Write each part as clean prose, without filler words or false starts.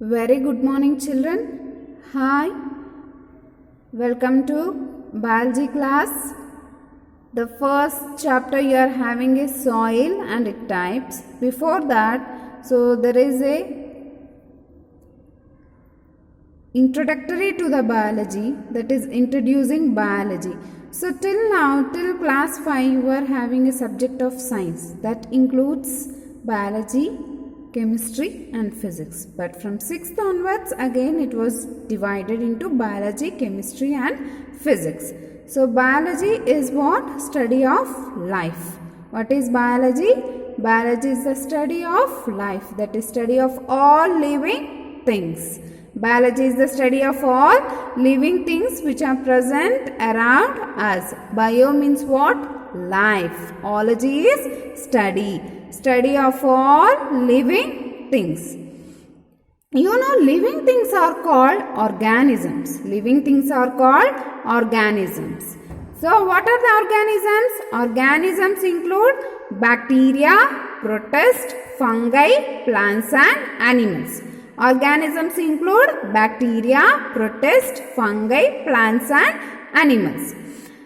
Very good morning, children. Hi, welcome to biology class. The first chapter you are having is soil and its types. Before that, there is a introductory to the biology, that is introducing biology. So till now, till class 5, you are having a subject of science that includes biology, chemistry and physics. But from 6th onwards, again it was divided into biology, chemistry and physics. So biology is what? Study of life. What is biology? Biology is the study of life, that is study of all living things. Biology is the study of all living things which are present around us. Bio means what? Life. Ology is study. Study of all living things. You know, living things are called organisms. Living things are called organisms. So, what are the organisms? Organisms include bacteria, protists, fungi, plants and animals. Organisms include bacteria, protists, fungi, plants and animals.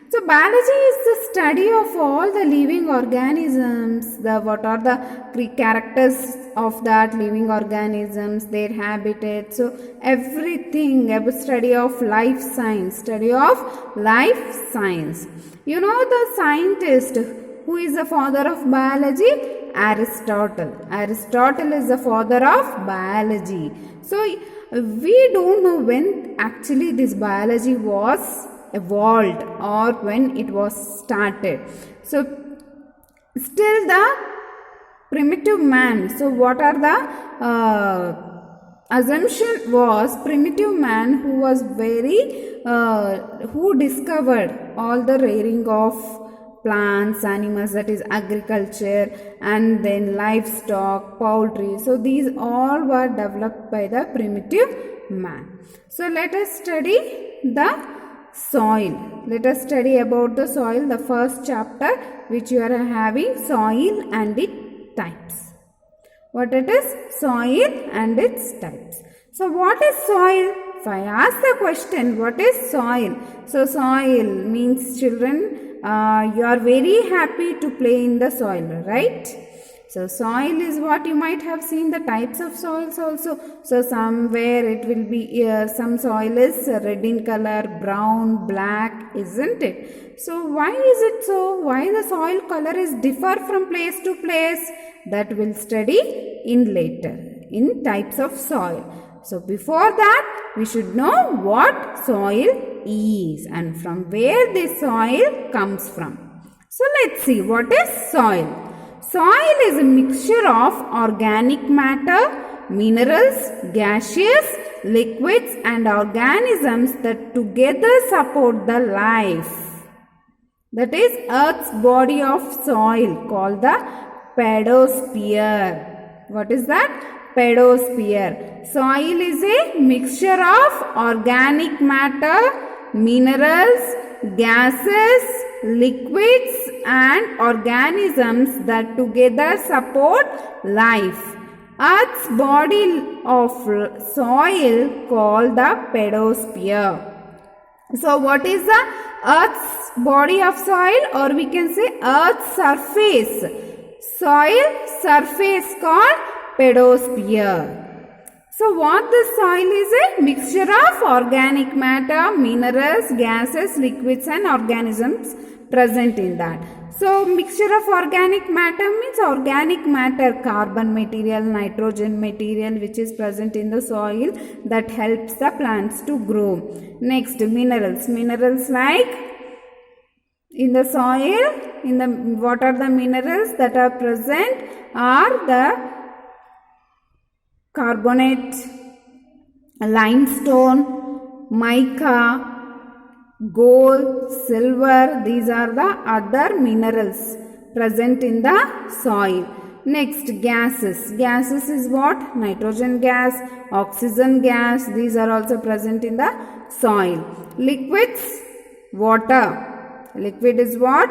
So, biology is the study of all the living organisms. What are the characters of that living organisms, their habitat. So, everything about study of life science. Study of life science. You know the scientist who is the father of biology? Aristotle. Aristotle is the father of biology. So, we don't know when actually this biology was evolved or when it was started. So, still the primitive man. So, what are the assumption was primitive man who was who discovered all the rearing of plants, animals, that is agriculture, and then livestock, poultry. So, these all were developed by the primitive man. So, let us study the soil. Let us study about the soil, the first chapter which you are having, soil and its types. What it is? Soil and its types. So, what is soil? If I ask the question, what is soil? So, soil means children, you are very happy to play in the soil, right? So, soil is what you might have seen the types of soils also. So, somewhere it will be, some soil is red in color, brown, black, isn't it? So, why is it so? Why the soil color is differ from place to place? That we'll study in later, in types of soil. So, before that, we should know what soil is and from where this soil comes from. So, let's see what is soil. Soil is a mixture of organic matter, minerals, gaseous, liquids and organisms that together support the life. That is Earth's body of soil called the pedosphere. What is that? Pedosphere. Soil is a mixture of organic matter, minerals, gases, liquids and organisms that together support life. Earth's body of soil called the pedosphere. So, what is the Earth's body of soil, or we can say Earth's surface? Soil surface called pedosphere. So, what this soil is? A mixture of organic matter, minerals, gases, liquids and organisms present in that. So, mixture of organic matter means organic matter, carbon material, nitrogen material which is present in the soil that helps the plants to grow. Next, minerals. Minerals like in the soil, what are the minerals that are present are the carbonate, limestone, mica, gold, silver. These are the other minerals present in the soil. Next, gases. Gases is what? Nitrogen gas, oxygen gas. These are also present in the soil. Liquids, water. Liquid is what?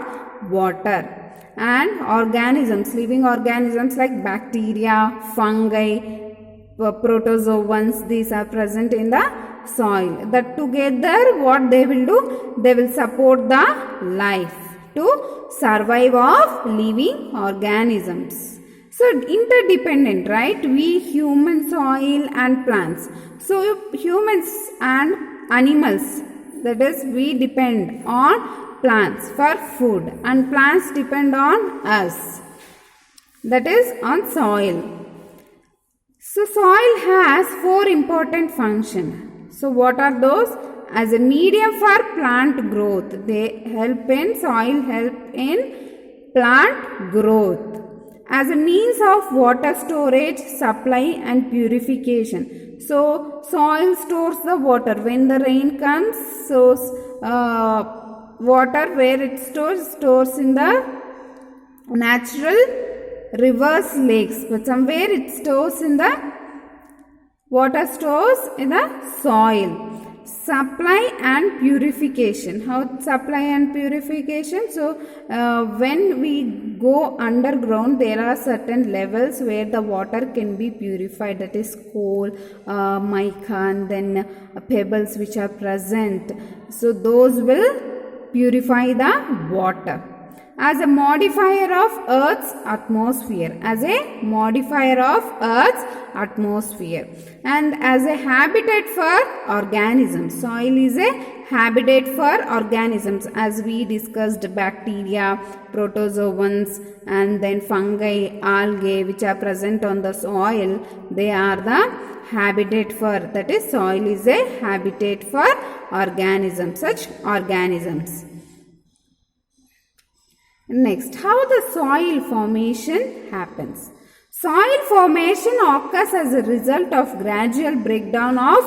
Water. And organisms, living organisms like bacteria, fungi, protozoans, these are present in the soil. That together what they will do? They will support the life to survive of living organisms. So interdependent, right? We human, soil and plants. So humans and animals, that is we depend on plants for food and plants depend on us, that is on soil. So soil has 4 important functions. So what are those? As a medium for plant growth. Soil help in plant growth. As a means of water storage, supply and purification. So soil stores the water. When the rain comes, so water where it stores in the natural rivers, lakes, but somewhere it stores in the water stores in the soil. Supply and purification. How supply and purification? So when we go underground, there are certain levels where the water can be purified, that is coal, mica and then pebbles which are present. So those will purify the water. As a modifier of Earth's atmosphere. As a modifier of Earth's atmosphere. And as a habitat for organisms. Soil is a habitat for organisms. As we discussed, bacteria, protozoans and then fungi, algae which are present on the soil. They are the habitat for, that is soil is a habitat for organisms, such organisms. Next, how the soil formation happens. Soil formation occurs as a result of gradual breakdown of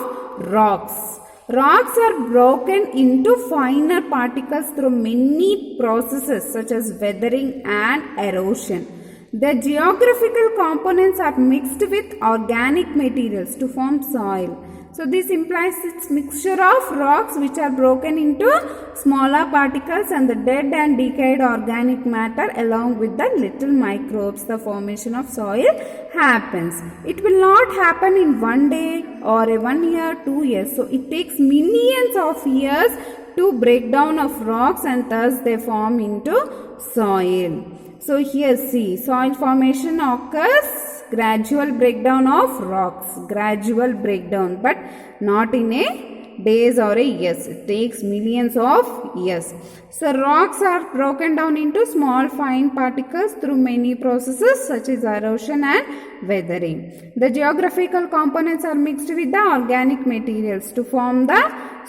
rocks. Rocks are broken into finer particles through many processes such as weathering and erosion. The geographical components are mixed with organic materials to form soil. So this implies its mixture of rocks which are broken into smaller particles and the dead and decayed organic matter along with the little microbes. The formation of soil happens. It will not happen in one day or 1 year, 2 years. So it takes millions of years to break down of rocks and thus they form into soil. So here see, soil formation occurs gradual breakdown of rocks, gradual breakdown, but not in a days or a years. It takes millions of years. So rocks are broken down into small fine particles through many processes such as erosion and weathering. The geographical components are mixed with the organic materials to form the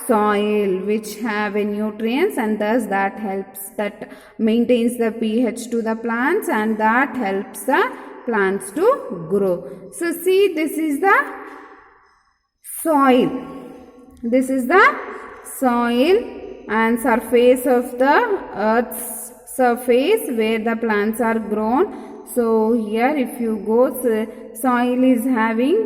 soil which have a nutrients and thus that maintains the pH to the plants and that helps the plants to grow. So see, this is the soil. This is the soil and surface of the earth's surface where the plants are grown. So here if you go, soil is having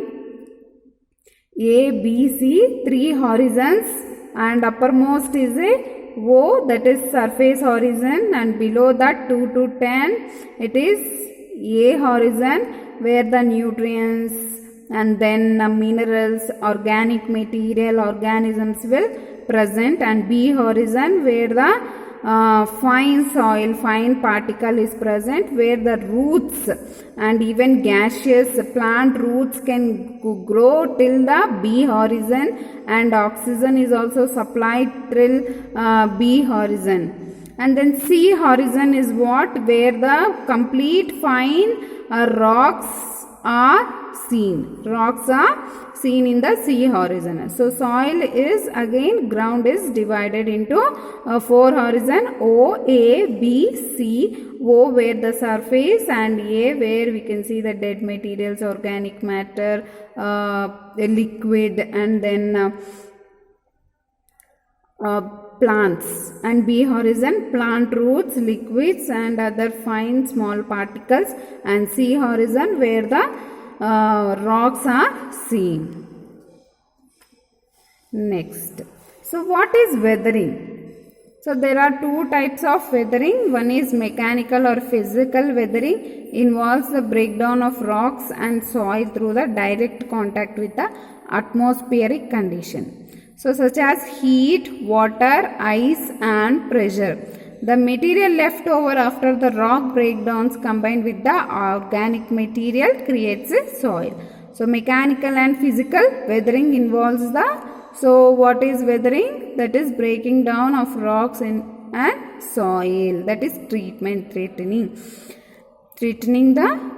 A, B, C, 3 horizons and uppermost is a O, that is surface horizon, and below that 2 to 10 it is A horizon where the nutrients and then minerals, organic material, organisms will present, and B horizon where the fine soil, fine particle is present, where the roots and even gaseous plant roots can grow till the B horizon, and oxygen is also supplied till B horizon. And then C horizon is what? Where the complete fine rocks are seen. Rocks are seen in the C horizon. So soil is again, ground is divided into 4 horizon: O, A, B, C. O where the surface and A where we can see the dead materials, organic matter, liquid, and then plants, and B horizon plant roots, liquids and other fine small particles, and C horizon where the rocks are seen. Next, so what is weathering? So there are two types of weathering. One is mechanical or physical weathering, involves the breakdown of rocks and soil through the direct contact with the atmospheric condition. So such as heat, water, ice and pressure. The material left over after the rock breakdowns combined with the organic material creates a soil. So mechanical and physical weathering involves what is weathering? That is breaking down of rocks and soil. That is threatening the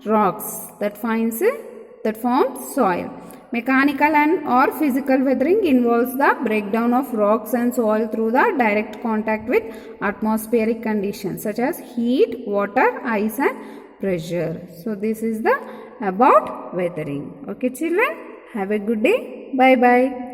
rocks that forms soil. Mechanical and or physical weathering involves the breakdown of rocks and soil through the direct contact with atmospheric conditions such as heat, water, ice and pressure. So this is the about weathering. Okay children, have a good day. Bye bye.